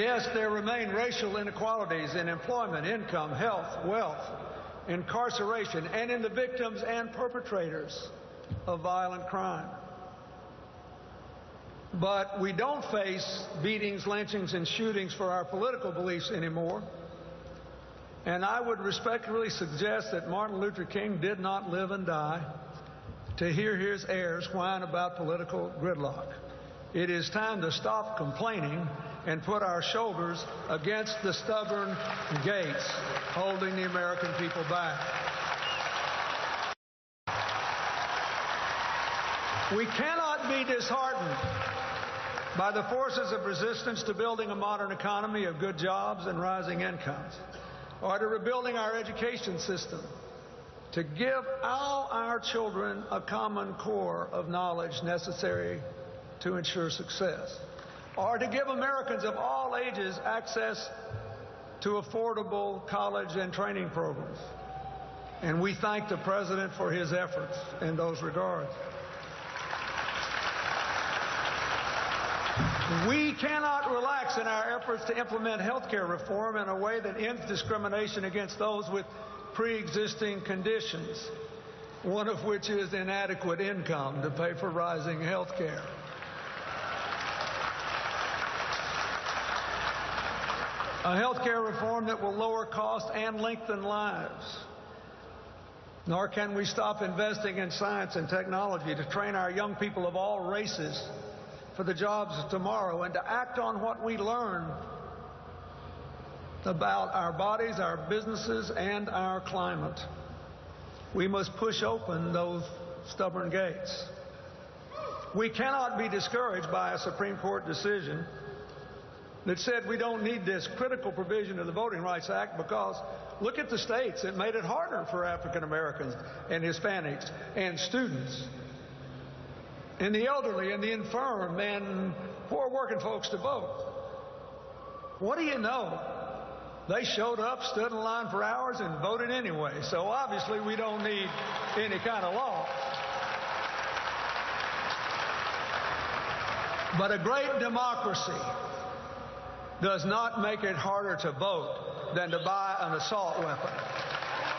Yes, there remain racial inequalities in employment, income, health, wealth, incarceration, and in the victims and perpetrators of violent crime. But we don't face beatings, lynchings, and shootings for our political beliefs anymore. And I would respectfully suggest that Martin Luther King did not live and die to hear his heirs whine about political gridlock. It is time to stop complaining and put our shoulders against the stubborn gates holding the American people back. We cannot be disheartened by the forces of resistance to building a modern economy of good jobs and rising incomes, or to rebuilding our education system, to give all our children a common core of knowledge necessary to ensure success, or to give Americans of all ages access to affordable college and training programs. And we thank the President for his efforts in those regards. We cannot relax in our efforts to implement health care reform in a way that ends discrimination against those with pre-existing conditions, one of which is inadequate income to pay for rising health care. A health care reform that will lower costs and lengthen lives. Nor can we stop investing in science and technology to train our young people of all races for the jobs of tomorrow and to act on what we learn about our bodies, our businesses, and our climate. We must push open those stubborn gates. We cannot be discouraged by a Supreme Court decision that said we don't need this critical provision of the Voting Rights Act because look at the states that made it harder for African Americans and Hispanics and students and the elderly and the infirm and poor working folks to vote. What do you know? They showed up, stood in line for hours, and voted anyway. So obviously we don't need any kind of law. But a great democracy does not make it harder to vote than to buy an assault weapon.